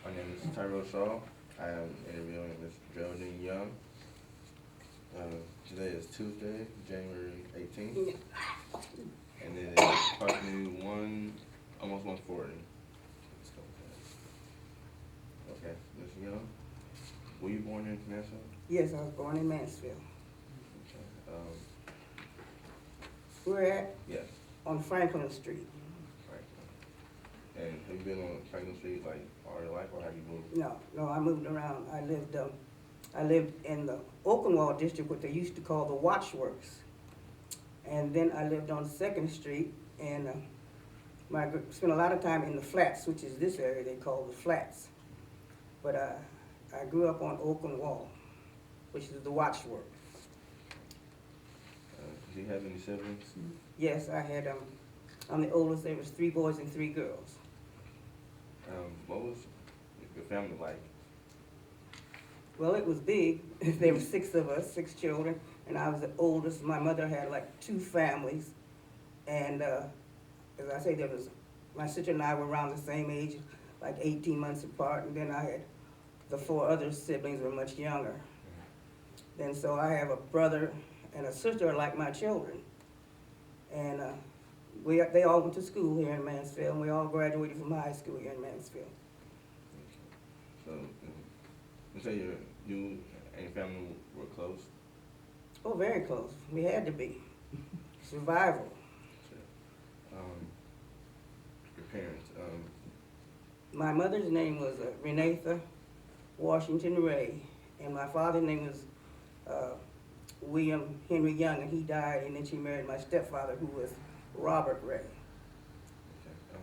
My name is Tyrell Shaw. I am interviewing Ms. Geraldine Young. Today is Tuesday, January 18th, and it is approximately almost 1:40. Let's go with that. Okay, Ms. Young, were you born in Nassau? Yes, I was born in Mansfield. Okay. We're at Yes, on Franklin Street. right. And have you been on Franklin Street like all your life, or have you moved? No, I moved around. I lived in the Oakenwall district, what they used to call the Watchworks, and then I lived on Second Street, and spent a lot of time in the Flats, which is this area they call the Flats. But I grew up on Oakenwall, which is the Watchworks. Do you have any siblings? Yes, I had. I'm the oldest. There was 3 boys and 3 girls. What was your family like? Well, it was big. There were 6 of us, 6 children, and I was the oldest. My mother had like 2 families, and as I say, my sister and I were around the same age, like 18 months apart, and then I had the 4 other siblings were much younger. And so I have a brother and a sister like my children, and they all went to school here in Mansfield, and we all graduated from high school here in Mansfield. So, you say you and your family were close? Oh, very close. We had to be. Survival. Sure. Your parents? My mother's name was Renatha Washington Ray, and my father's name was William Henry Young, and he died, and then she married my stepfather, who was Robert Ray. Okay.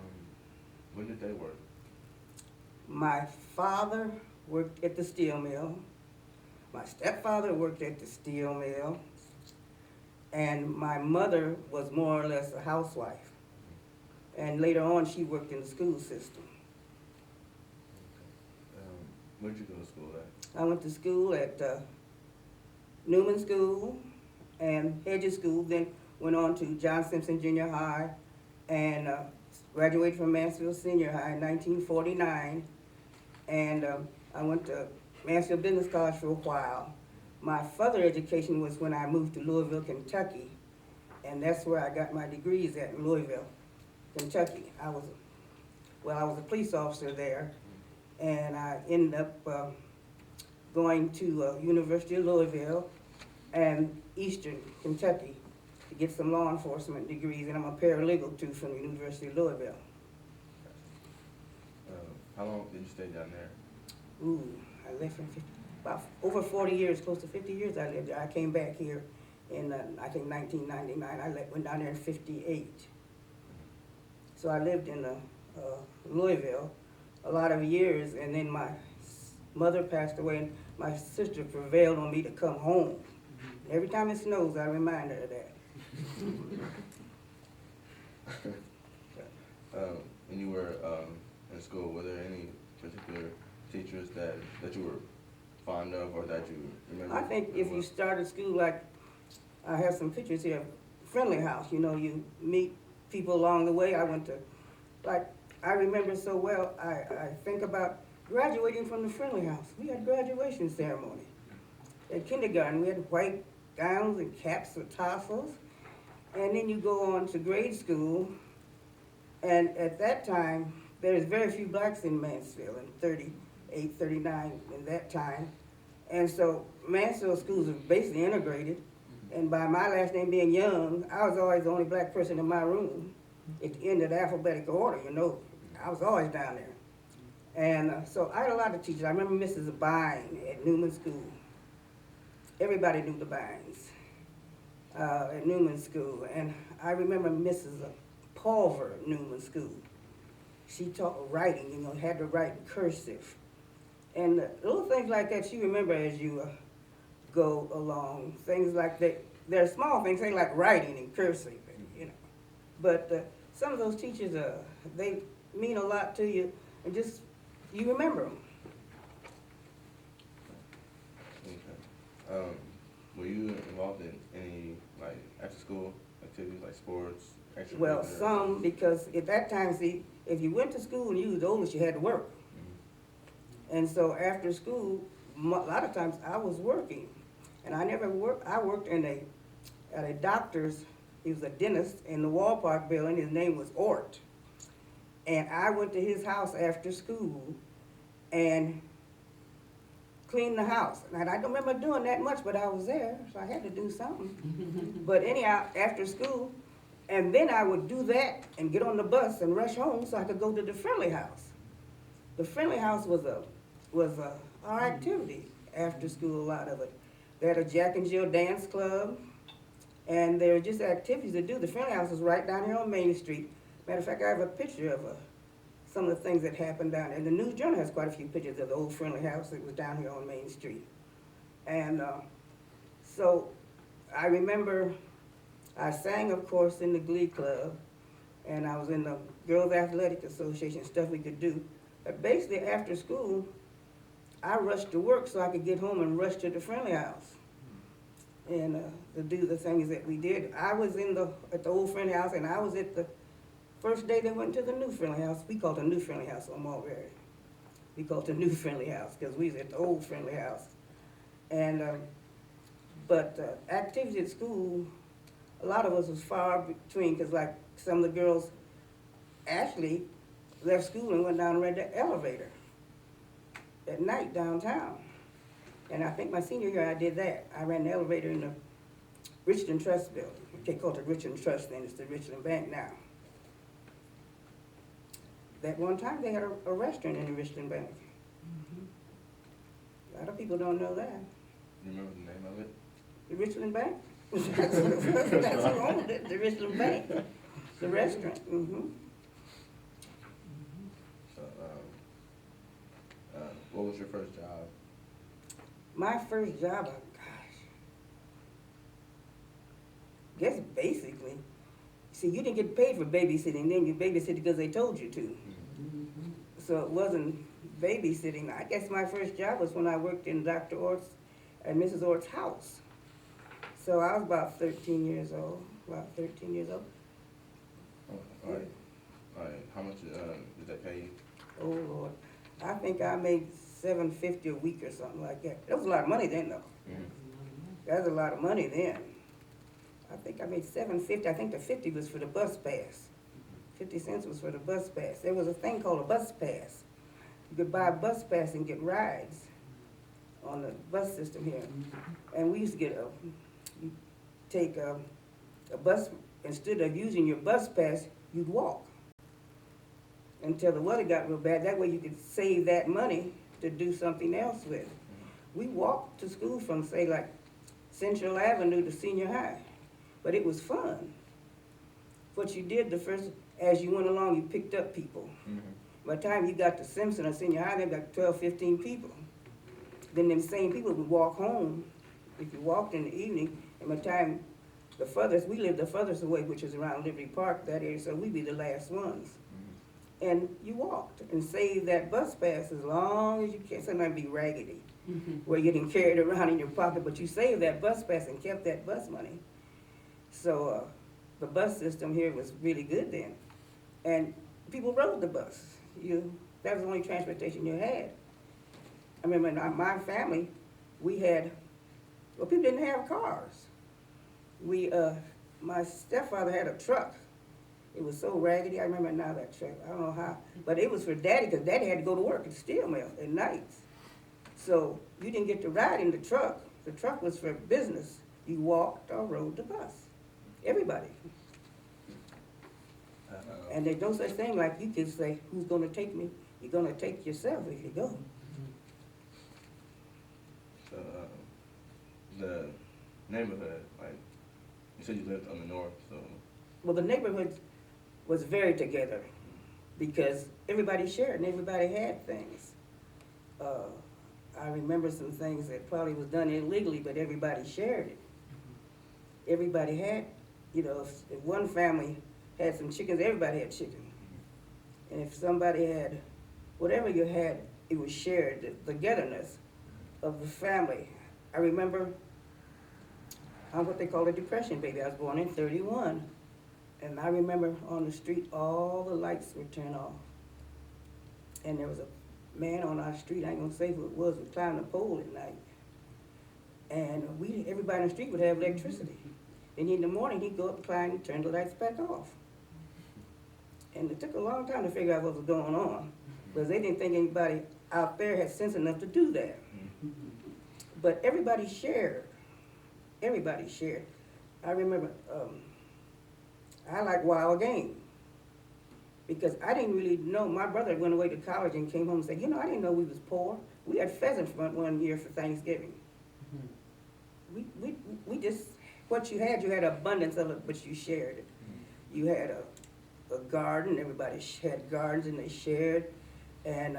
When did they work? My father worked at the steel mill. My stepfather worked at the steel mill, and my mother was more or less a housewife. And later on, she worked in the school system. Okay. Where did you go to school at? I went to school at Newman School and Hedges School, then went on to John Simpson Junior High, and graduated from Mansfield Senior High in 1949. And I went to Mansfield Business College for a while. My further education was when I moved to Louisville, Kentucky, and that's where I got my degrees at, in Louisville, Kentucky. I was a police officer there, and I ended up going to University of Louisville and Eastern Kentucky to get some law enforcement degrees, and I'm a paralegal too from the University of Louisville. How long did you stay down there? Ooh, I lived for about over 40 years, close to 50 years I lived there. I came back here in, I think, 1999. I went down there in 58. So I lived in Louisville a lot of years, and then my mother passed away, and my sister prevailed on me to come home. Every time it snows, I remind her of that. When you were in school, were there any particular teachers that you were fond of or that you remember? I think if you started school, like, I have some pictures here, Friendly House, you know, you meet people along the way. I went to, like, I remember so well, I think about graduating from the Friendly House. We had graduation ceremony. At kindergarten, we had white gowns and caps with tassels. And then you go on to grade school, and at that time, there was very few blacks in Mansfield in 38, 39 in that time. And so Mansfield schools are basically integrated. And by my last name being Young, I was always the only black person in my room. At the end of the alphabetical order, you know, I was always down there. And so I had a lot of teachers. I remember Mrs. Vine at Newman School. Everybody knew the Vines at Newman School. And I remember Mrs. Pulver at Newman School. She taught writing, you know, had to write in cursive. And little things like that you remember as you go along. Things like that. There are small things, things like writing in cursive, you know. But some of those teachers, they mean a lot to you, and just, you remember them. Okay. Were you involved in any, like, after-school activities, like sports, extracurricular? Well, some, because at that time, see, if you went to school and you was the oldest, you had to work. And so after school, a lot of times I was working. And I worked at a doctor's, he was a dentist in the Wall Park building, his name was Ort. And I went to his house after school and cleaned the house. And I don't remember doing that much, but I was there, so I had to do something. But anyhow, after school, and then I would do that and get on the bus and rush home so I could go to the Friendly House. The Friendly House was our activity after school, a lot of it. They had a Jack and Jill dance club, and there were just activities to do. The Friendly House was right down here on Main Street. Matter of fact, I have a picture of some of the things that happened down there. And the News Journal has quite a few pictures of the old Friendly House that was down here on Main Street. And so I remember I sang, of course, in the Glee Club, and I was in the Girls Athletic Association, stuff we could do. But basically, after school, I rushed to work so I could get home and rush to the Friendly House and to do the things that we did. I was at the old Friendly House, and I was at the first day they went to the new Friendly House. We called it the new Friendly House on Mulberry. We called it the new Friendly House because we was at the old Friendly House. And but activities at school, a lot of us was far between because like some of the girls actually left school and went down and read the elevator at night downtown. And I think my senior year I did that. I ran the elevator in the Richland Trust building. They call it the Richland Trust then, it's the Richland Bank now. That one time they had a restaurant in the Richland Bank. A lot of people don't know that. You remember the name of it? The Richland Bank? That's who owned it, the Richland Bank, the restaurant. So, what was your first job? My first job, guess basically, see, you didn't get paid for babysitting then, you babysitted because they told you to. So it wasn't babysitting. I guess my first job was when I worked in Dr. Ort's and Mrs. Ort's house. So I was about 13 years old, Oh, all right. All right. How much did that pay you? Oh, Lord. I think I made $7.50 a week or something like that. That was a lot of money then, though. That was a lot of money then. I think I made $7.50. I think the 50 was for the bus pass. 50 cents was for the bus pass. There was a thing called a bus pass. You could buy a bus pass and get rides on the bus system here. And we used to get you take a bus, instead of using your bus pass, you'd walk until the weather got real bad. That way you could save that money to do something else with. We walked to school from, say, like Central Avenue to Senior High, but it was fun. What you did as you went along, you picked up people. By the time you got to Simpson or Senior High, they got 12, 15 people. Then them same people would walk home if you walked in the evening, and by the time we lived the furthest away, which is around Liberty Park, that area, so we'd be the last ones. And you walked and saved that bus pass as long as you can. Sometimes be raggedy, where you didn't carry it around in your pocket, but you saved that bus pass and kept that bus money. So the bus system here was really good then. And people rode the bus. That was the only transportation you had. I remember in my family, people didn't have cars. My stepfather had a truck. It was so raggedy, I remember now that truck, I don't know how. But it was for Daddy, because Daddy had to go to work at the steel mill at nights. So you didn't get to ride in the truck. The truck was for business. You walked or rode the bus. Everybody. And there's no such thing like you can say, who's gonna take me? You're gonna take yourself if you go. So, the neighborhood, like, you said you lived on the north, so. Well, the neighborhood was very together because everybody shared and everybody had things. I remember some things that probably was done illegally, but everybody shared it. Everybody had, if one family had some chickens, everybody had chicken. And if somebody had, whatever you had, it was shared, the togetherness of the family. I remember, I'm what they call a depression baby. I was born in 31. And I remember on the street, all the lights were turned off. And there was a man on our street, I ain't gonna say who it was climbed the pole at night. And everybody in the street would have electricity. And in the morning, he'd go up, climb, and turn the lights back off. And it took a long time to figure out what was going on, because they didn't think anybody out there had sense enough to do that. But everybody shared. Everybody shared. I remember, I like wild game, because I didn't really know. My brother went away to college and came home and said, you know, I didn't know we was poor. We had pheasants one year for Thanksgiving. We just, what you had abundance of it, but you shared it. You had a garden, everybody had gardens and they shared. And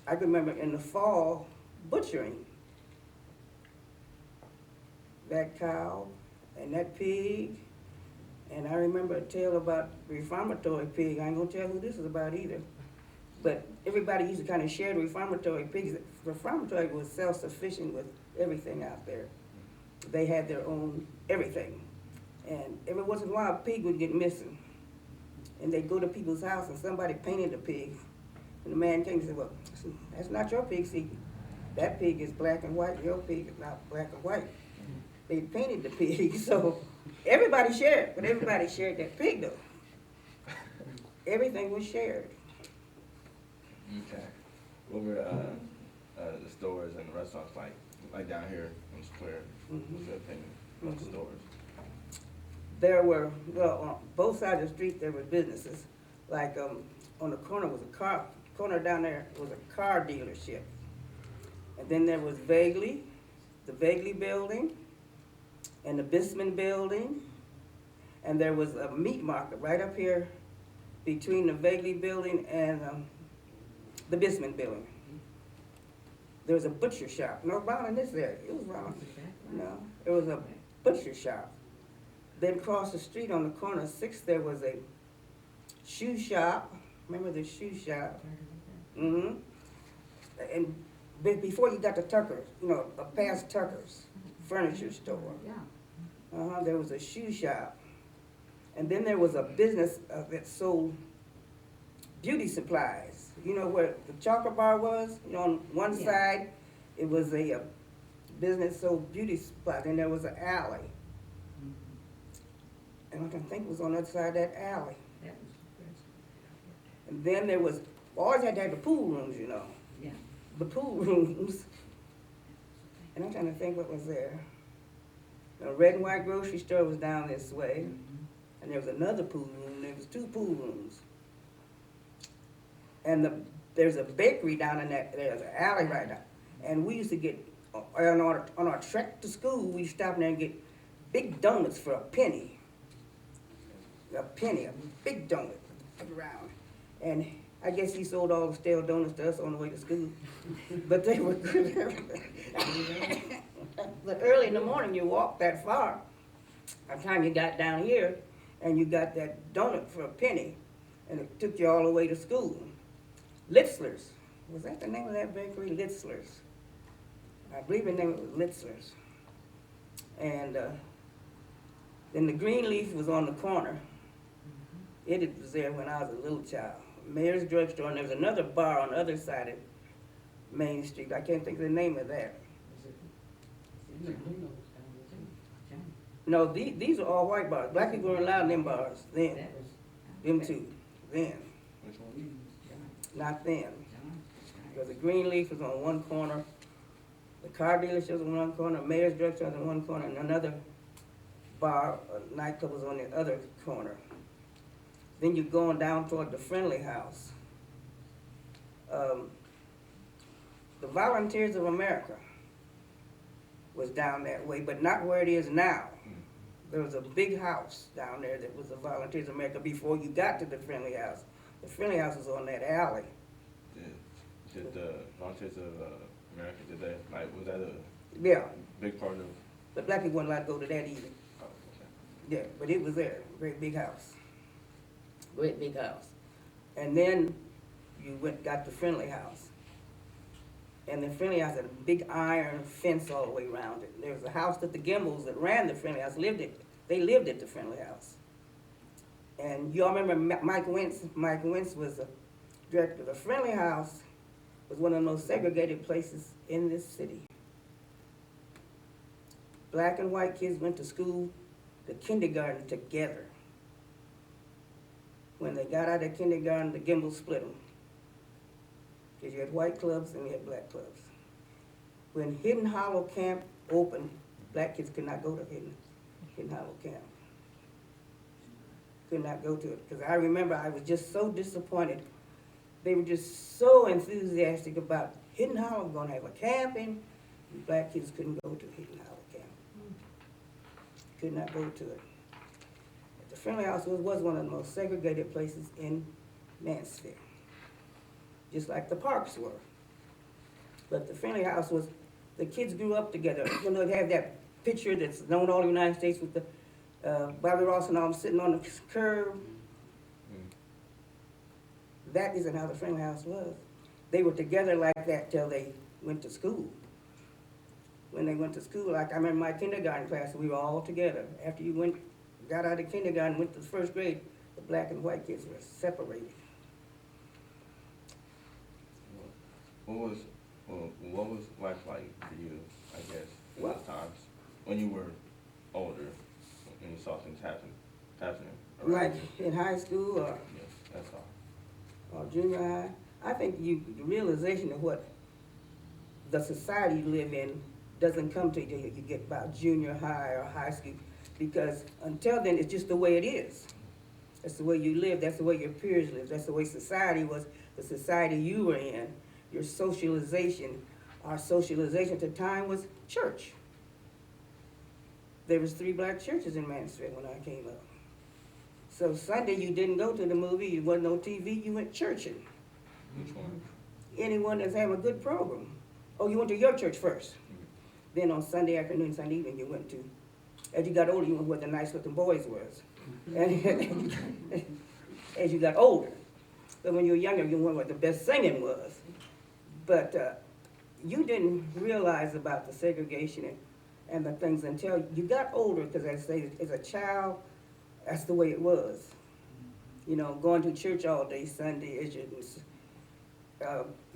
I can remember in the fall butchering that cow and that pig. And I remember a tale about reformatory pig. I ain't gonna tell who this is about either. But everybody used to kind of share the reformatory pigs. Reformatory was self-sufficient with everything out there. They had their own everything. And every once in a while, a pig would get missing. And they'd go to people's house and somebody painted the pig. And the man came and said, well, that's not your pig, see. That pig is black and white, your pig is not black and white. They painted the pig, so everybody shared, but everybody shared that pig though. Everything was shared. Okay. What were the stores and the restaurants like down here in Square? What's your opinion about the stores? There were, well, on both sides of the street there were businesses. Like on the corner was corner down there was a car dealership. And then there was the Vaguely building, and the Bisman building, and there was a meat market right up here between the Vaguely building and the Bisman building. There was a butcher shop. No, around in this area. It was around. No, it was a butcher shop. Then across the street on the corner of 6th, there was a shoe shop. Remember the shoe shop? Mm-hmm. And before you got to Tucker's, you know, past Tucker's furniture store. There was a shoe shop. And then there was a business that sold beauty supplies. You know where the chocolate bar was? You know, on one side, it was a business sold beauty supplies, and there was an alley. And I can think it was on the other side of that alley. And then there was, always had to have the pool rooms, you know. Yeah. The pool rooms. And I'm trying to think what was there. The red and white grocery store was down this way. And there was another pool room. There was 2 pool rooms. And there's a bakery down in that, there's an alley right now. And we used to get, on our trek to school, we used to stop there and get big donuts for a penny. A big donut around. And I guess he sold all the stale donuts to us on the way to school. But they were good. But early in the morning, you walked that far. By the time you got down here, and you got that donut for a penny, and it took you all the way to school. Litzler's. Was that the name of that bakery? Litzler's. I believe the name was Litzler's. And then the Greenleaf was on the corner. It was there when I was a little child. Mayor's Drugstore, and there was another bar on the other side of Main Street. I can't think of the name of that. No, these are all white bars. Black people weren't allowed in them bars then. Them two, then. Which one? Not then. Because the Greenleaf was on one corner, the car dealership was on one corner, Mayor's Drugstore was on one corner, and another bar, a nightclub was on the other corner. Then you're going down toward the Friendly House. The Volunteers of America was down that way, but not where it is now. There was a big house down there that was the Volunteers of America before you got to the Friendly House. The Friendly House was on that alley. Did the Volunteers of America, did they, like, was that a big part of? The black people weren't allowed to go to that either. Oh, okay. Yeah, but it was there, great big house. Great big house. And then you got the Friendly House. And the Friendly House had a big iron fence all the way around it. There was a house that the Gimbles that ran the Friendly House they lived at the Friendly House. And y'all remember Mike Wentz? Mike Wentz was the director of the Friendly House. was one of the most segregated places in this city. Black and white kids went to school, the kindergarten together. When they got out of kindergarten, the Gimbel split them. Because you had white clubs and you had black clubs. When Hidden Hollow Camp opened, black kids could not go to Hidden Hollow Camp. Could not go to it. Because I remember I was just so disappointed. They were just so enthusiastic about Hidden Hollow going to have a camping. And black kids couldn't go to Hidden Hollow Camp. Could not go to it. But the Friendly House was one of the most segregated places in Mansfield. Just like the parks were. But the Friendly House was, the kids grew up together. You know, they have that picture that's known all the United States with the Bobby Ross and all sitting on the curb. That isn't how the Friendly House was. They were together like that till they went to school. When they went to school, like I remember my kindergarten class, we were all together. After you got out of kindergarten, went to the first grade, the black and white kids were separated. What was life like for you, I guess, in Well, those times when you were older and you saw things happening around Like you? in high school or Yes, that's all. junior high, I think the realization of what the society you live in doesn't come to you till you get about junior high or high school, because until then it's just the way it is. That's the way you live, that's the way your peers live, that's the way society was, the society you were in, your socialization. Our socialization at the time was church. There was 3 black churches in Mansfield when I came up. So Sunday you didn't go to the movie, you wasn't no TV, you went churching. Which one? Anyone that's having a good program. Oh, you went to your church first. Then on Sunday afternoon, Sunday evening, you went to, as you got older, you went where the nice looking boys was. And as you got older. But when you were younger, you went where the best singing was. But you didn't realize about the segregation and the things until you got older, because as I say, as a child, that's the way it was. You know, going to church all day Sunday,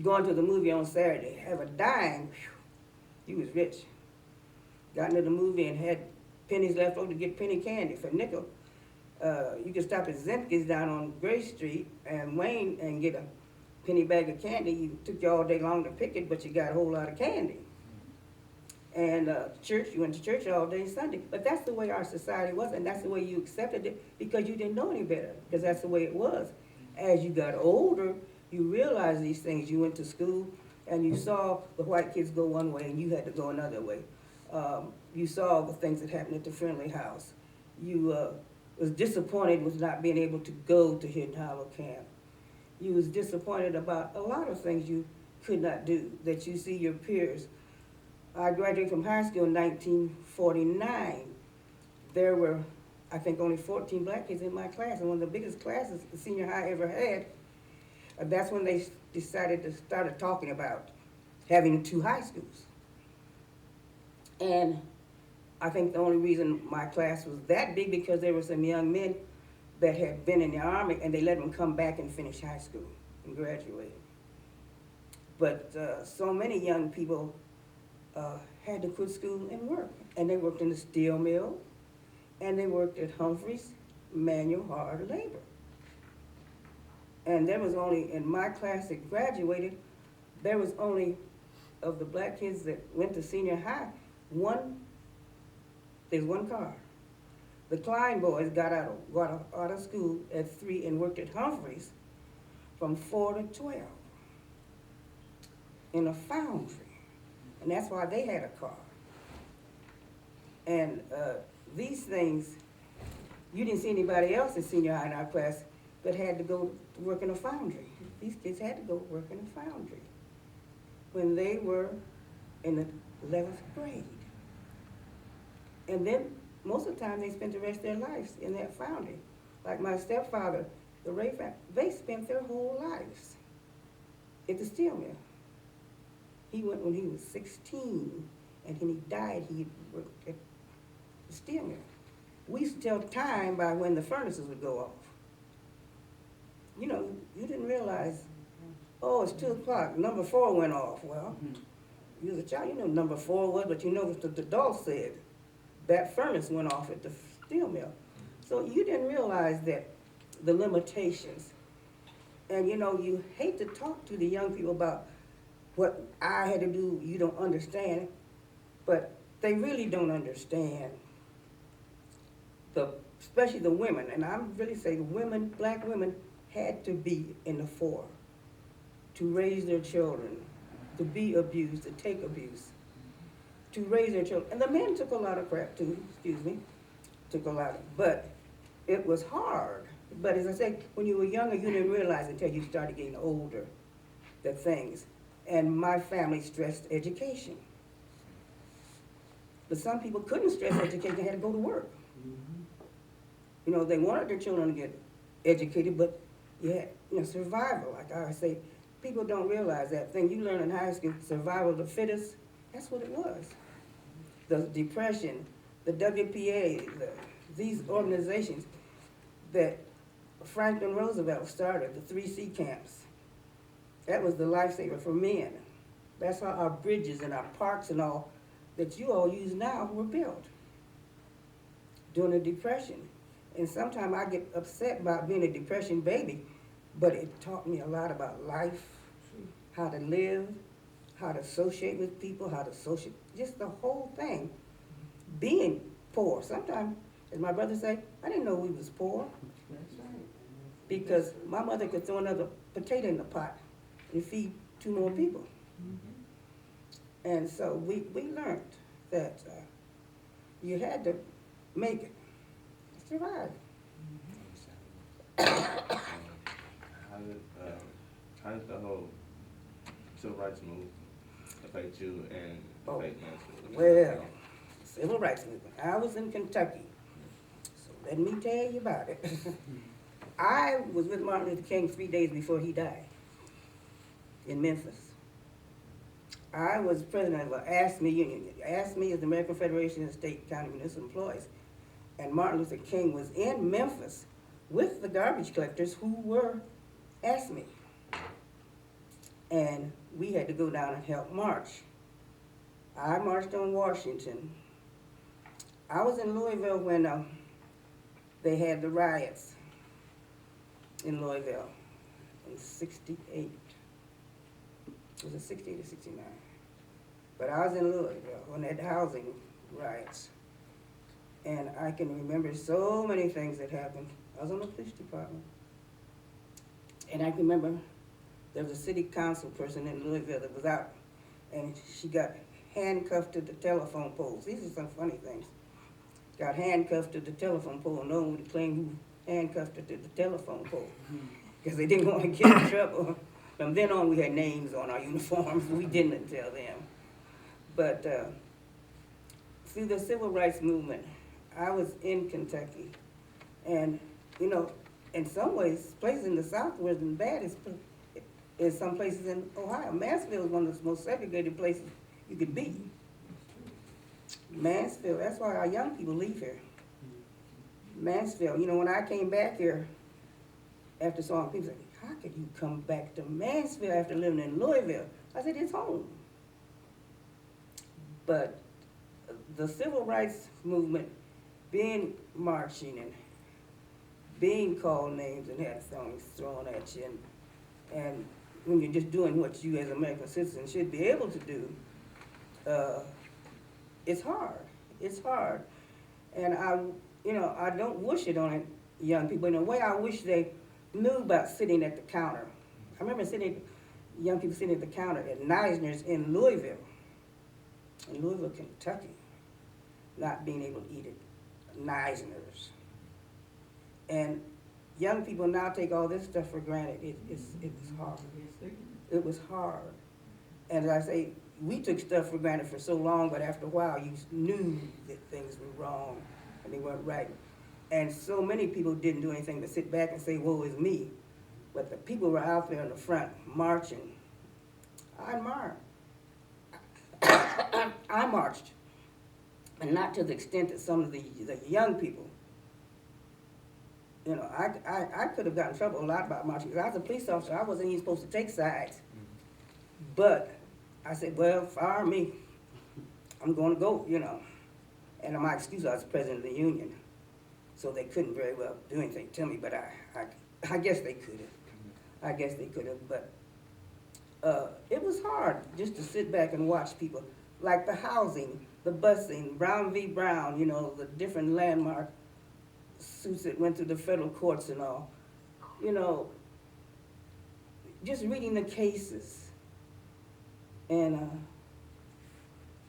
going to the movie on Saturday, have a dime, whew, you was rich. Got into the movie and had pennies left over to get penny candy for a nickel. You could stop at Zemke's down on Gray Street and Wayne and get a penny bag of candy. You took you all day long to pick it, but you got a whole lot of candy. And church, you went to church all day Sunday. But that's the way our society was, and that's the way you accepted it because you didn't know any better, because that's the way it was. As you got older, you realized these things. You went to school and you saw the white kids go one way and you had to go another way. You saw the things that happened at the Friendly House. You was disappointed with not being able to go to Hidden Hollow Camp. You was disappointed about a lot of things you could not do, that you see your peers. I graduated from high school in 1949. There were, I think, only 14 black kids in my class, and one of the biggest classes the senior high ever had. That's when they decided to start talking about having 2 high schools. And I think the only reason my class was that big because there were some young men that had been in the Army and they let them come back and finish high school and graduate. But so many young people had to quit school and work. And they worked in the steel mill and they worked at Humphreys, manual hard labor. And there was only, in my class that graduated, there was only, of the black kids that went to senior high, there's one car. The Klein boys got out of school at 3 and worked at Humphreys from 4 to 12 in a foundry. And that's why they had a car. And these things, you didn't see anybody else in senior high in our class that had to go to work in a foundry. These kids had to go work in a foundry when they were in the 11th grade. And then most of the time they spent the rest of their lives in that foundry. Like my stepfather, the Ray family, they spent their whole lives at the steel mill. He went when he was 16, and when he died, he worked at the steel mill. We used to tell time by when the furnaces would go off. You know, you didn't realize Oh, it's 2 o'clock, number 4 went off. Well, you was a child, you know number 4 was, but you know what the adults said. That furnace went off at the steel mill. So you didn't realize that the limitations. And you know, you hate to talk to the young people about what I had to do, you don't understand, but they really don't understand. Especially the women, and I'm really saying the women, black women, had to be in the fore to raise their children, to be abused, to take abuse, to raise their children. And the men took a lot of crap too, took a lot of, but it was hard. But as I said, when you were younger, you didn't realize until you started getting older the things. And my family stressed education. But some people couldn't stress education, they had to go to work. You know, they wanted their children to get educated, but survival. Like I say, people don't realize that thing you learn in high school, survival of the fittest, that's what it was. The Depression, the WPA, these organizations that Franklin Roosevelt started, the 3C camps. That was the lifesaver for men. That's how our bridges and our parks and all that you all use now were built during the Depression. And sometimes I get upset about being a Depression baby, but it taught me a lot about life, how to live, how to associate with people, just the whole thing. Being poor. Sometimes, as my brother say, I didn't know we was poor. That's right. Because my mother could throw another potato in the pot and feed 2 more people. And so we learned that you had to make it, survive. How did the whole civil rights movement affect you and affect Mansfield? Well, civil rights movement. I was in Kentucky, so let me tell you about it. I was with Martin Luther King 3 days before he died in Memphis. I was president of an ASME union. ASME is the American Federation of State, County, Municipal Employees. And Martin Luther King was in Memphis with the garbage collectors who were ASME. And we had to go down and help march. I marched on Washington. I was in Louisville when they had the riots in Louisville in 68. Was it 68 or 69? But I was in Louisville when they had housing riots. And I can remember so many things that happened. I was on the police department. And I can remember there was a city council person in Louisville that was out, and she got handcuffed to the telephone poles. These are some funny things. Got handcuffed to the telephone pole. No one would claim who handcuffed her to the telephone pole because they didn't want to get in trouble. From then on, we had names on our uniforms. We didn't tell them. But through the civil rights movement, I was in Kentucky. And, you know, in some ways, places in the South wasn't bad as some places in Ohio. Mansfield is one of the most segregated places you could be. Mansfield, that's why our young people leave here. Mansfield, you know, when I came back here after so long, people said, how could you come back to Mansfield after living in Louisville? I said, it's home. But the civil rights movement, being marching and being called names and had things thrown at you, and when you're just doing what you as American citizens should be able to do, it's hard. It's hard. And I don't wish it on young people. In a way, I wish they knew about sitting at the counter. I remember young people sitting at the counter at Neisner's in Louisville, Kentucky, not being able to eat at Neisner's. And young people now take all this stuff for granted. It was hard. It was hard. And as I say, we took stuff for granted for so long, but after a while, you knew that things were wrong and they weren't right. And so many people didn't do anything but sit back and say, woe is me. But the people were out there in the front marching. I marched, and not to the extent that some of the young people, You know, I could have gotten in trouble a lot about marching, because I was a police officer, I wasn't even supposed to take sides. But I said, well, fire me, I'm gonna go, you know. And my excuse, I was president of the union, so they couldn't very well do anything to me, but I guess they could have. I guess they could have, but it was hard just to sit back and watch people, like the housing, the busing, Brown v. Brown, you know, the different landmark suits that went through the federal courts and all. You know, just reading the cases and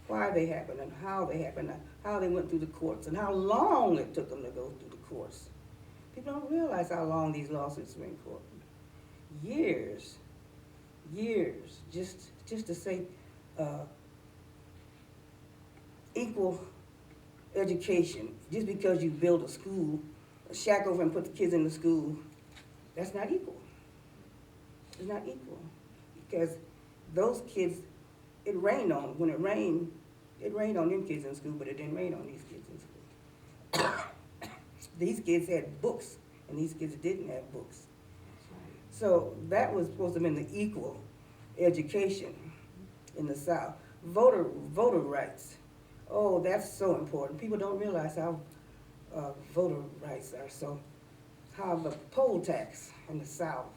why they happened and how they happened, and how they went through the courts and how long it took them to go through the courts. People don't realize how long these lawsuits were in court. Years, just to say equal education. Just because you build a school, a shack over and put the kids in the school, that's not equal. It's not equal. Because those kids, it rained on them. When it rained on them kids in school, but it didn't rain on these kids in school. These kids had books, and these kids didn't have books. So that was supposed to have been the equal education in the South. Voter rights. Oh, that's so important. People don't realize how voter rights are. So how the poll tax in the South.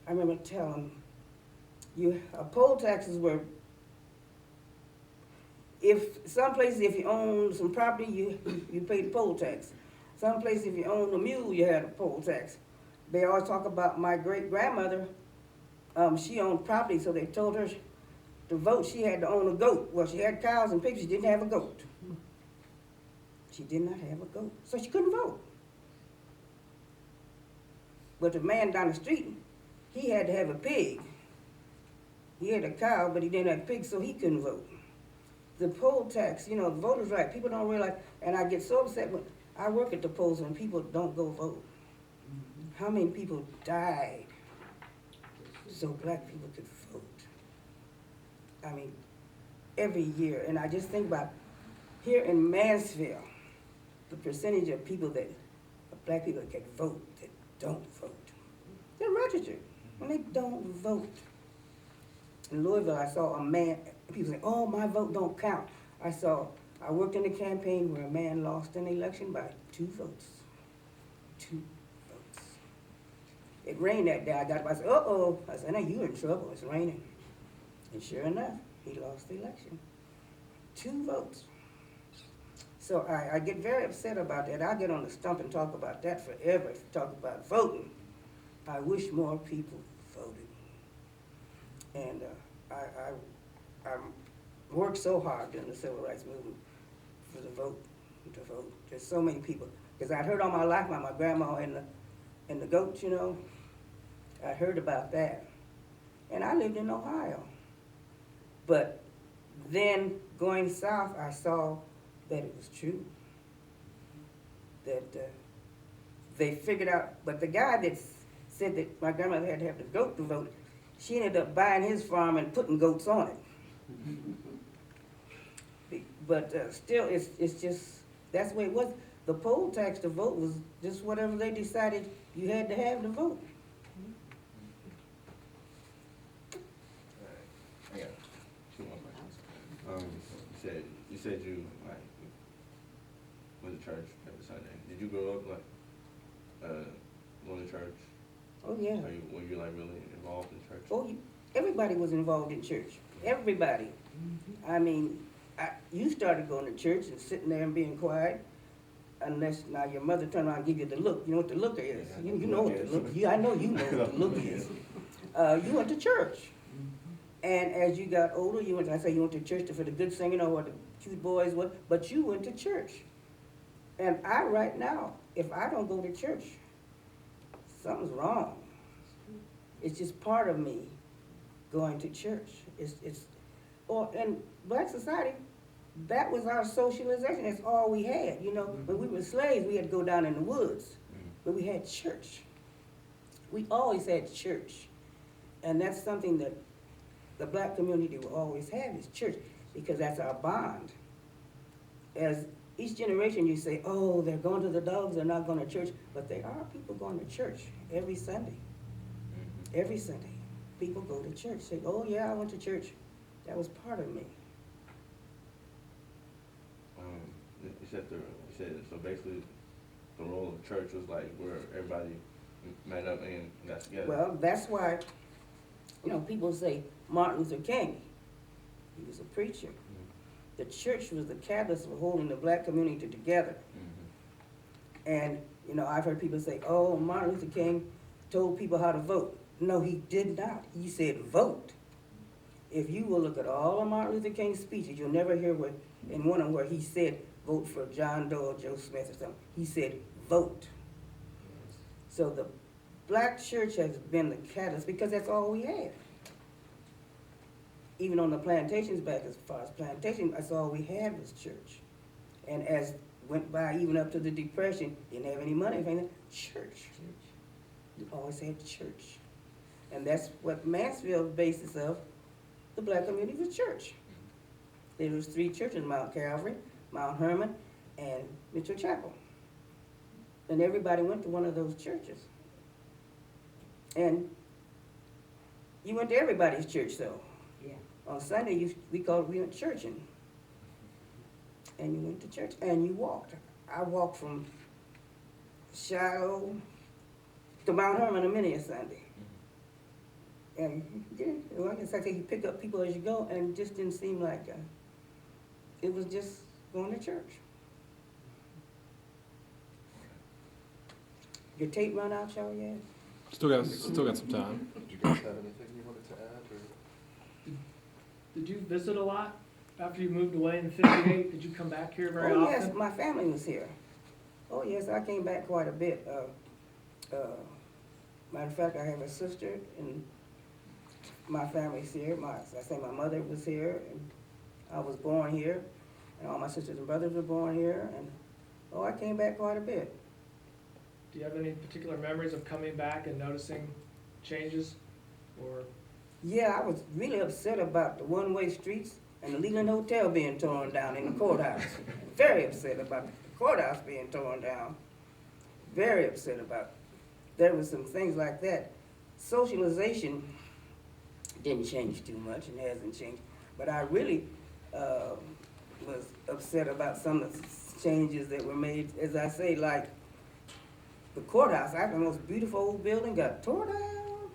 I remember telling you, poll taxes were, if some places, if you own some property, you paid the poll tax. Some places, if you owned a mule, you had a poll tax. They always talk about my great-grandmother. She owned property, so they told her to vote, she had to own a goat. Well, she had cows and pigs, she didn't have a goat. She did not have a goat, so she couldn't vote. But the man down the street, he had to have a pig. He had a cow, but he didn't have a pig, so he couldn't vote. The poll tax, you know, the voters' right, people don't realize, and I get so upset when I work at the polls when people don't go vote. How many people died so black people could vote? I mean, every year. And I just think about here in Mansfield, the percentage of people that, of black people that can vote, that don't vote. They're registered, and they don't vote. In Louisville, I saw a man, people say, oh, my vote don't count. I worked in a campaign where a man lost an election by 2 votes. 2 votes. It rained that day. I got up, I said, uh-oh. I said, now you in trouble, it's raining. And sure enough, he lost the election. 2 votes. So I get very upset about that. I'll get on the stump and talk about that forever, talk about voting. I wish more people voted. And I worked so hard during the civil rights movement for the vote, to vote. There's so many people. Because I'd heard all my life about my grandma and the goats, you know. I heard about that. And I lived in Ohio. But then going south, I saw that it was true. That they figured out, but the guy that said that my grandmother had to have the goat to vote, she ended up buying his farm and putting goats on it. But still, it's just, that's the way it was. The poll tax to vote was just whatever they decided you had to have to vote. I got 2 more questions. You said you like went to church every Sunday. Did you grow up like going to church? Oh yeah. Were you like really involved in church? Oh, everybody was involved in church. Everybody. I mean, you started going to church and sitting there and being quiet, unless now your mother turned around and give you the look. You know what the look is. Yeah, You know what the look is. I know you know what the look is. You went to church. And as you got older, you went to church for the good singing or what the cute boys were, but you went to church. And right now, if I don't go to church, something's wrong. It's just part of me going to church. In black society, that was our socialization. That's all we had. You know, when we were slaves, we had to go down in the woods, but we had church. We always had church, and that's something that the black community will always have is church, because that's our bond. As each generation you say, oh, they're going to the dogs, they're not going to church, but there are people going to church every Sunday. Every Sunday, people go to church. Say, oh yeah, I went to church. That was part of me. You said so basically the role of church was like where everybody met up and got together. Well, that's why, people say Martin Luther King, he was a preacher. The church was the catalyst for holding the black community together. And, I've heard people say, oh, Martin Luther King told people how to vote. No, he did not. He said vote. If you will look at all of Martin Luther King's speeches, you'll never hear in one of them where he said, vote for John Doe or Joe Smith or something. He said, vote. So the black church has been the catalyst because that's all we had. Even on the plantations back as far as plantation, that's all we had was church. And as went by, even up to the Depression, didn't have any money for anything, church. You always had church. And that's what Mansfield's basis of the black community was church. There was 3 churches, Mount Calvary, Mount Hermon, and Mitchell Chapel. And everybody went to one of those churches. And you went to everybody's church, though. Yeah. On Sunday, we went churching. And you went to church, and you walked. I walked from Shiloh to Mount Hermon a many a Sunday. And well, I guess I say you pick up people as you go, and it just didn't seem like it was just going to church. Your tape run out, y'all, yet? Still got some time. Did you guys have anything you wanted to add? Or? Did you visit a lot after you moved away in '58? Did you come back here very often? Oh, yes, my family was here. Oh, yes, I came back quite a bit. Matter of fact, I have a sister, and my family's here. My mother was here, and I was born here, and all my sisters and brothers were born here, and I came back quite a bit. Do you have any particular memories of coming back and noticing changes? Or Yeah, I was really upset about the one-way streets and the Leland Hotel being torn down in the courthouse. Very upset about the courthouse being torn down. Very upset about it. There was some things like that. Socialization didn't change too much and hasn't changed. But I really was upset about some of the changes that were made, as I say, like the courthouse. I have the most beautiful old building got torn down.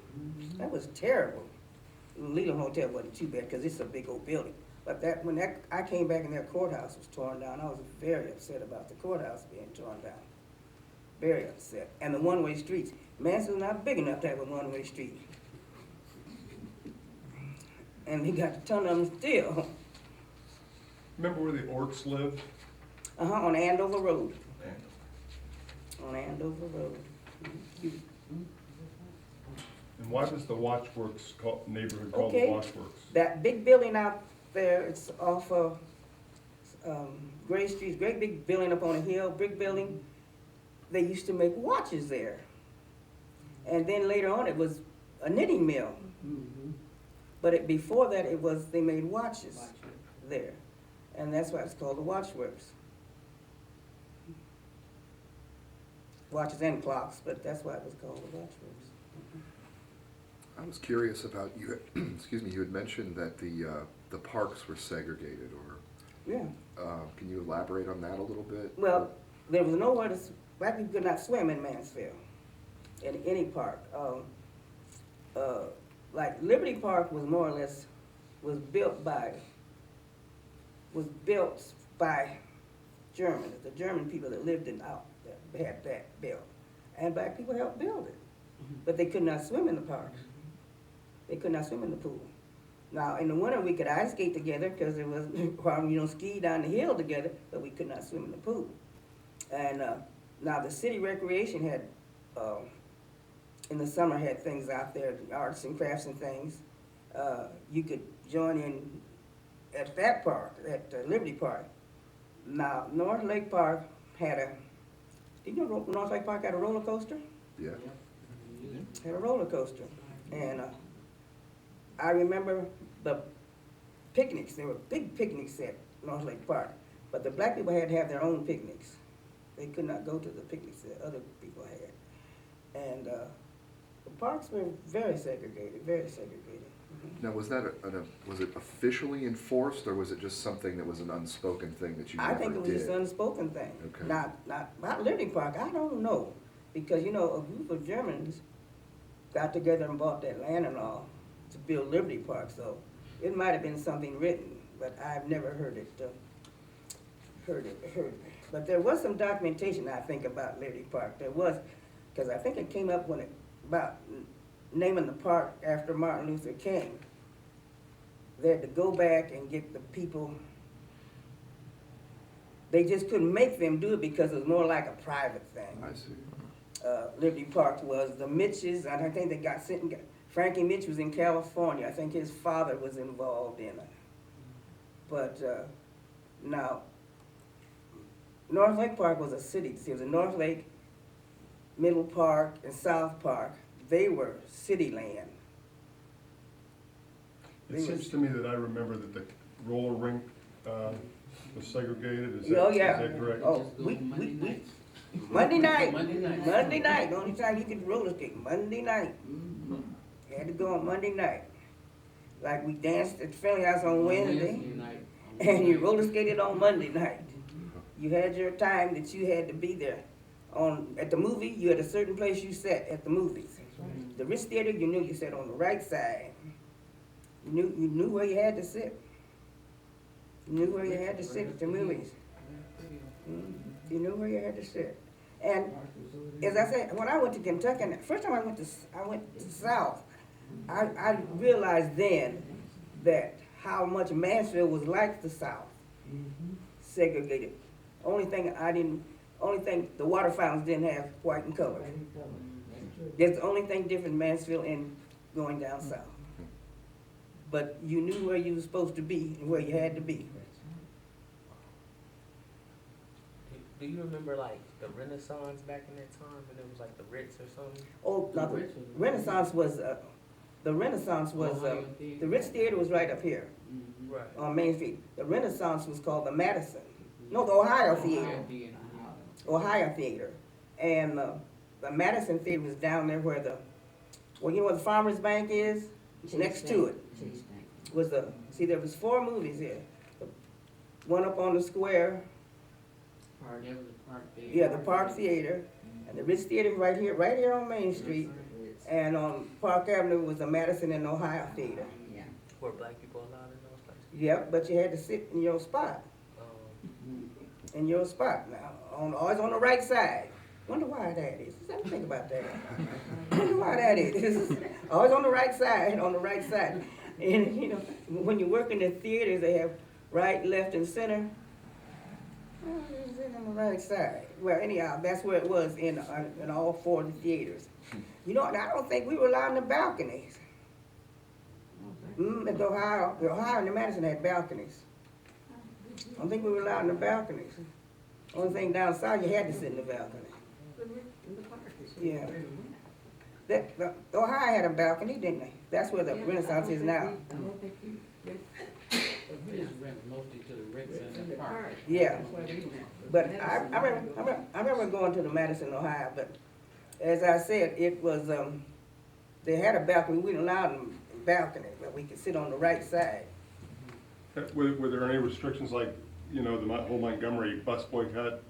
That was terrible. The Leland Hotel wasn't too bad because it's a big old building. But I came back and that courthouse was torn down. I was very upset about the courthouse being torn down. Very upset. And the one-way streets. Mansfield's not big enough to have a one-way street. And they got a ton of them still. Remember where the Orcs lived? On Andover Road. Yeah. On Andover Road. And why was the Watchworks neighborhood called Okay. the Watchworks? That big building out there, it's off of Gray Street, great big building up on a hill, brick building. They used to make watches there. And then later on, it was a knitting mill. But before that, they made watches there. And that's why it's called the Watchworks. Watches and clocks, but that's why it was called the Watchworks. I was curious about you. Excuse me. You had mentioned that the parks were segregated, or Yeah. can you elaborate on that a little bit? Well, there was nowhere black people could not swim in Mansfield, in any park. Like Liberty Park was more or less, was built by Germans, the German people that lived out that had that built. And black people helped build it. But they could not swim in the park. They could not swim in the pool. Now, in the winter, we could ice skate together because it was, ski down the hill together, but we could not swim in the pool. And now the city recreation had, in the summer, had things out there, arts and crafts and things. You could join in at that park, at Liberty Park. Now, North Lake Park had did you know North Lake Park had a roller coaster? Yeah. Had a roller coaster. And I remember the picnics. There were big picnics at North Lake Park. But the black people had to have their own picnics. They could not go to the picnics that other people had. And the parks were very segregated, very segregated. Mhm. Now, was that was it officially enforced, or was it just something that was an unspoken thing that you I never think it was did? just an unspoken thing. Okay. Not about Liberty Park, I don't know. Because, you know, a group of Germans got together and bought that land and all to build Liberty Park, so it might have been something written, but I've never heard it. But there was some documentation, I think, about Liberty Park. There was, because I think it came up when about naming the park after Martin Luther King. They had to go back and get the people. They just couldn't make them do it because it was more like a private thing. I see. Liberty Park was the Mitches, and I think they got sent. Frankie Mitch was in California. I think his father was involved in it. But now, North Lake Park was a city. It was a North Lake, Middle Park, and South Park. They were city land. It seems to me that I remember that the roller rink was segregated, Oh, is yeah. that correct? Oh, Monday night. Monday night. The only time you could roller skate, Monday night. You had to go on Monday night. Like we danced at the Friendly House on Wednesday, and you roller skated on Monday night. You had your time that you had to be there. At the movie, you had a certain place you sat at the movies. The Ritz Theater, you knew you sat on the right side. You knew where you had to sit. You knew where you had to sit at the movies. You knew where you had to sit. And as I said, when I went to Kentucky, and the first time I went to South, I realized then that how much Mansfield was like the South, segregated. Only thing the water fountains didn't have white and color. That's the only thing different in Mansfield and going down south. But you knew where you were supposed to be and where you had to be. Do you remember like the Renaissance back in that time when it was like the Ritz or something? Oh, now the Renaissance was the Ritz Theater was right up here Right. on Main Street. The Renaissance was called the Madison. No, the Ohio Theater. Ohio Theater. And the Madison Theater was down there where you know where the Farmers Bank is? Next to it. There was 4 movies here. One up on the square. Yeah, the Park Theater. And the Ritz Theater right here on Main Street. And on Park Avenue was the Madison and Ohio Theater. Were black people allowed in those places? Yep, but you had to sit in your spot. In your spot now, always on the right side. Wonder why that is. Let me think about that. Wonder why that is. Always on the right side, And you know, when you work in the theaters, they have right, left, and center. Well, you sit on the right side. Well, anyhow, that's where it was in all 4 of the theaters. You know, and I don't think we were allowed in the balconies. At the Ohio and the Madison had balconies. I don't think we were allowed in the balconies. Only thing down south, you had to sit in the balcony. Yeah. The Ohio had a balcony, didn't they? That's where the Renaissance is now. Yeah. But I remember going to the Madison, Ohio, but as I said, it was, they had a balcony. We weren't allowed in the balcony, but we could sit on the right side. Were there any restrictions like, you know, the whole Montgomery bus boycott?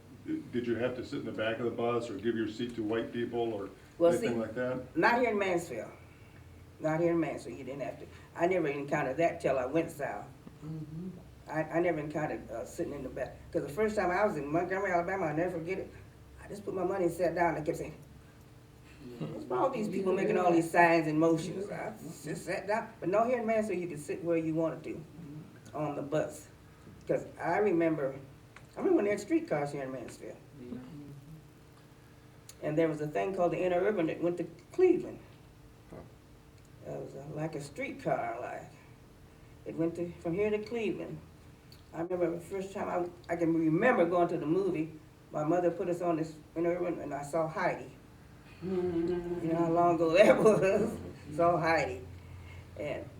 Did you have to sit in the back of the bus or give your seat to white people or anything like that? Not here in Mansfield. Not here in Mansfield, you didn't have to. I never encountered that till I went south. I never encountered sitting in the back. Because the first time I was in Montgomery, Alabama, I'll never forget it. I just put my money and sat down and I kept saying, what's wrong with these people making all these signs and motions? I just sat down. But no, here in Mansfield, you could sit where you wanted to on the bus. Because I remember when they had streetcars here in Mansfield. And there was a thing called the Interurban that went to Cleveland. It was like a streetcar, like. It went from here to Cleveland. I remember the first time I can remember going to the movie. My mother put us on this Interurban, and I saw Heidi. You know how long ago that was? Saw Heidi.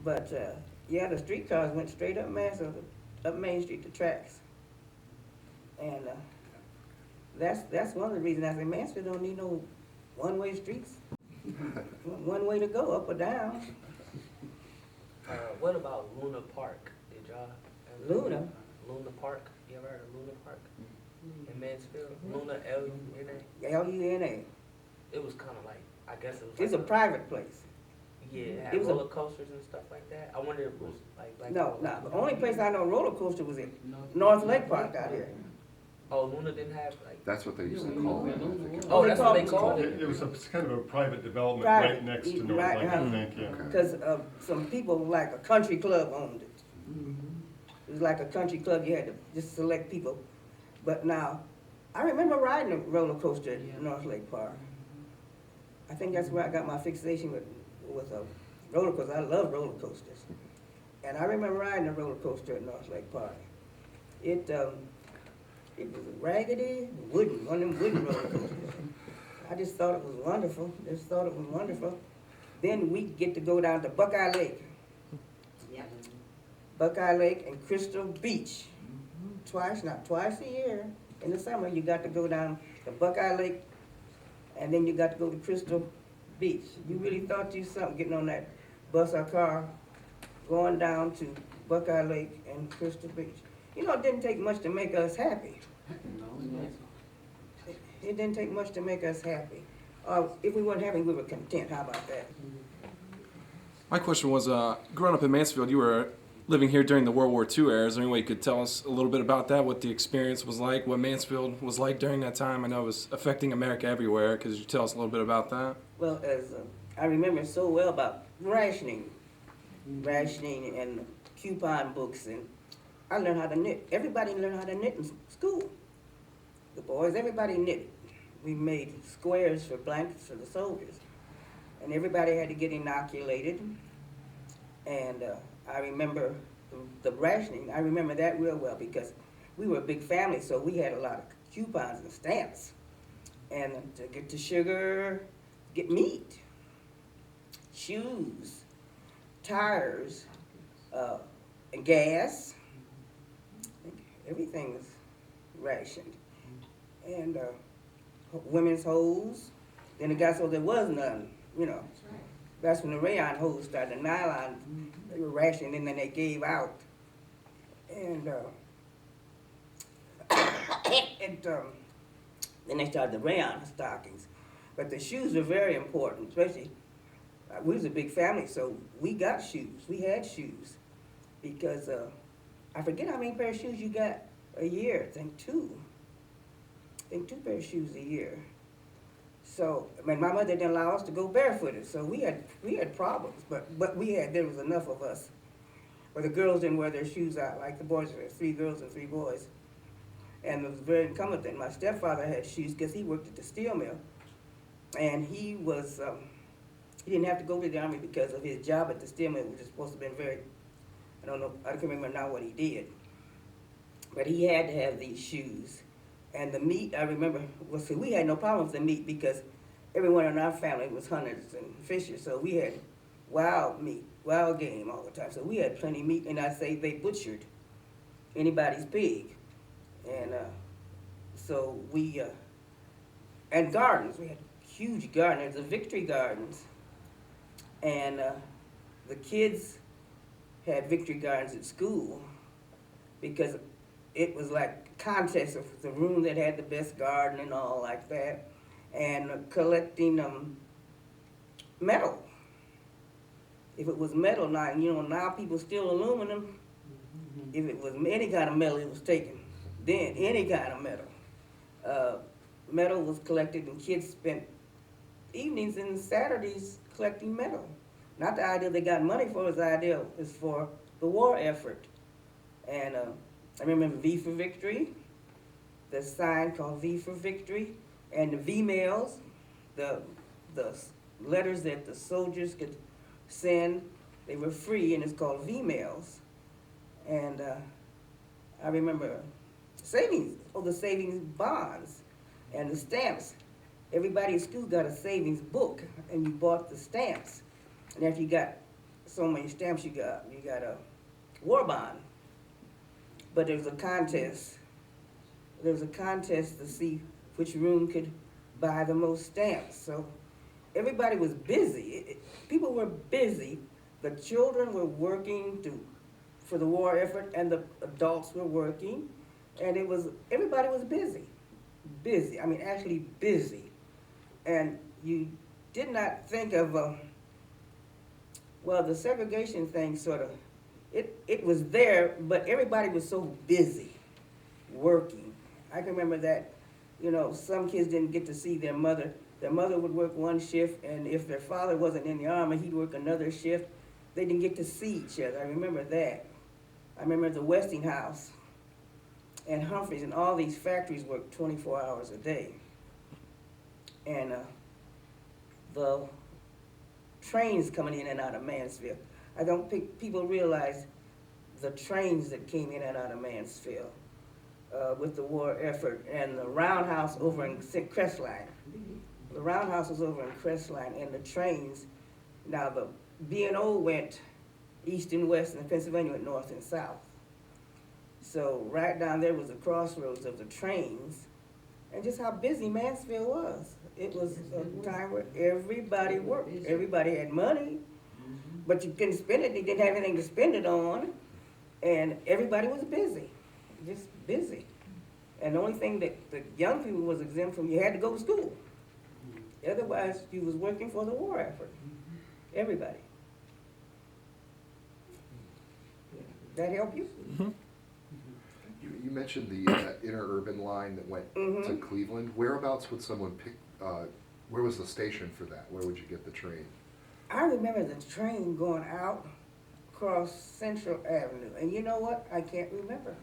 But the streetcars went straight up Mansfield, up Main Street to tracks. And that's one of the reasons I say Mansfield don't need no one-way streets. One way to go, up or down. What about Luna Park? Did y'all ever? Luna? Luna Park? You ever heard of Luna Park? In Mansfield? Luna, L-U-N-A? L-U-N-A. It was kinda like, I guess it was It's a like private place. yeah, it it had was a- roller coasters and stuff like that. I wonder if it was like No, the only place I know roller coaster was in North Lake Park out here. Oh, Luna didn't have like, That's what they used to call it. I think. oh, they that's what they call called It it? it was kind of a private development Private, right next to North right, Lake, I uh-huh. think, yeah. Okay. Because some people, like a country club owned it. It was like a country club, you had to just select people. But now, I remember riding a roller coaster at North Lake Park. I think that's where I got my fixation with roller coasters. I love roller coasters. And I remember riding a roller coaster at North Lake Park. It was raggedy, wooden, one of them wooden roller coasters. I just thought it was wonderful. Then we get to go down to Buckeye Lake. Buckeye Lake and Crystal Beach. Twice a year. In the summer, you got to go down to Buckeye Lake, and then you got to go to Crystal Beach. You really thought you something getting on that bus or car, going down to Buckeye Lake and Crystal Beach. You know, it didn't take much to make us happy. It didn't take much to make us happy. If we weren't happy, we were content. How about that? My question was, growing up in Mansfield, you were living here during the World War II era. Is there any way you could tell us a little bit about that, what the experience was like, what Mansfield was like during that time? I know it was affecting America everywhere. Could you tell us a little bit about that? Well, as I remember so well about rationing and coupon books, and I learned how to knit. Everybody learned how to knit in school. The boys, everybody knitted. We made squares for blankets for the soldiers, and everybody had to get inoculated. And I remember the rationing. I remember that real well because we were a big family, so we had a lot of coupons and stamps. And to get the sugar, get meat, shoes, tires, and gas. Everything was rationed. And women's hose. Then it got so there was none, you know. That's when the rayon hose started, the nylon, they were rationing and then they gave out. And then they started the rayon stockings. But the shoes were very important, especially, we was a big family, so we got shoes. We had shoes. Because I forget how many pair of shoes you got a year. I think two pair of shoes a year. So, I mean, my mother didn't allow us to go barefooted, so we had problems, but there was enough of us. Where the girls didn't wear their shoes out, like the boys, there were 3 girls and 3 boys. And it was very incumbent that my stepfather had shoes because he worked at the steel mill. And he was, he didn't have to go to the army because of his job at the steel mill, which is supposed to have been very, I don't know, I can't remember now what he did. But he had to have these shoes. And the meat, I remember, well, see, we had no problem with the meat because everyone in our family was hunters and fishers, so we had wild meat, wild game all the time. So we had plenty of meat, and I say they butchered anybody's pig. And so we, and gardens, we had huge gardens, the Victory Gardens. And the kids had Victory Gardens at school because it was like contest of the room that had the best garden and all like that, and collecting metal. If it was metal, now you know now people steal aluminum. If it was any kind of metal, it was taken. Then any kind of metal, metal was collected, and kids spent evenings and Saturdays collecting metal. Not the idea they got money for; the idea is for the war effort. And I remember V for Victory, the sign called V for Victory, and the V-mails, the letters that the soldiers could send, they were free, and it's called V-mails. And I remember the savings bonds and the stamps. Everybody in school got a savings book, and you bought the stamps. And after you got so many stamps, you got a war bond. But there was a contest there was a contest to see which room could buy the most stamps. So everybody was busy. People were busy. The children were working for the war effort, and the adults were working, and everybody was busy. Busy. I mean, actually busy. And you did not think of, the segregation thing sort of, it was there, but everybody was so busy working. I can remember that, some kids didn't get to see their mother. Their mother would work one shift, and if their father wasn't in the army, he'd work another shift. They didn't get to see each other. I remember that. I remember the Westinghouse and Humphreys and all these factories worked 24 hours a day. And the trains coming in and out of Mansfield. I don't think people realize the trains that came in and out of Mansfield with the war effort, and the roundhouse over in Crestline. The roundhouse was over in Crestline, and the trains, now the B&O went east and west, and Pennsylvania went north and south. So right down there was the crossroads of the trains, and just how busy Mansfield was. It was a time where everybody worked. Everybody had money, but you couldn't spend it. They didn't have anything to spend it on, and everybody was busy, just busy. And the only thing that the young people was exempt from, you had to go to school. Otherwise, you was working for the war effort. Everybody. That help you? You mentioned the interurban line that went to Cleveland. Whereabouts would someone pick, where was the station for that? Where would you get the train? I remember the train going out across Central Avenue, and you know what? I can't remember.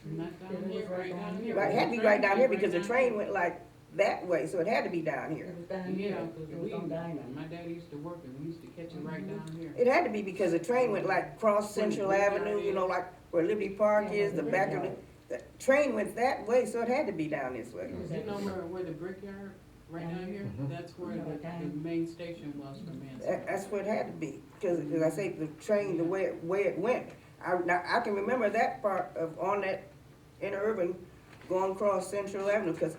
Not down here, right down here. Right, it had to be right down here because the train went like that way, so it had to be down here. Yeah, because my dad used to work and we used to catch it right down here. It had to be because the train went like across Central Avenue, like where Liberty Park is, the back of the train went that way, so it had to be down this way. You know where the brickyard, right down here? That's where the main station was for Mansfield. That's where it had to be, because as I say, the train, the way it went. Now, I can remember that part of on that interurban going across Central Avenue, because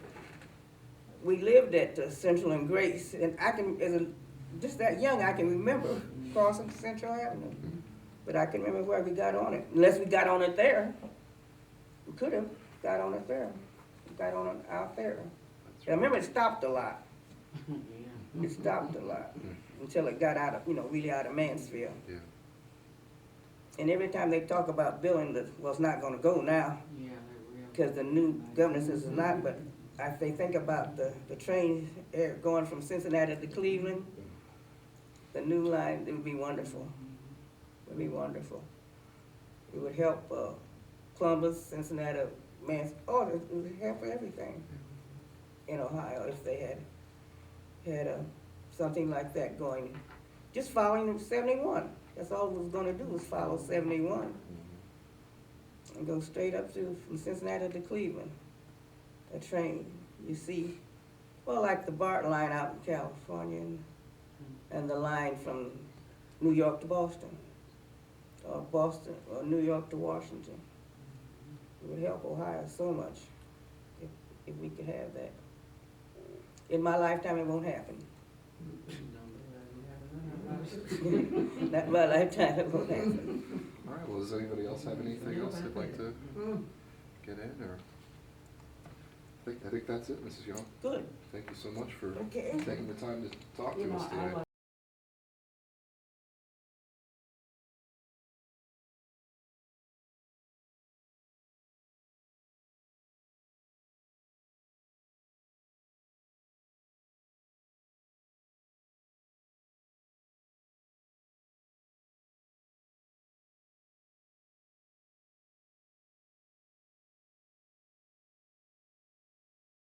we lived at Central and Grace, and I can, just that young, I can remember crossing Central Avenue. But I can remember where we got on it, unless we got on it there. We could have got on it there. We got on it out there. I remember it stopped a lot. It stopped a lot until it got out of, really out of Mansfield. Yeah. And every time they talk about building, it's not gonna go now, Yeah, because the new governor says it's not, but if they think about the train going from Cincinnati to Cleveland, the new line, it would be wonderful. It would be wonderful. It would help Columbus, Cincinnati, Mansfield, it would help everything in Ohio if they had something like that going. Just following 71. That's all it was gonna do was follow 71 and go straight up from Cincinnati to Cleveland. A train, you see, like the BART line out in California and the line from New York to Boston, or Boston, or New York to Washington. It would help Ohio so much if we could have that. In my lifetime, it won't happen. Not my lifetime, it won't happen. All right, well, does anybody else have anything else they'd like to get in, or? I think that's it, Mrs. Young. Good. Thank you so much for Okay. taking the time to talk to us today.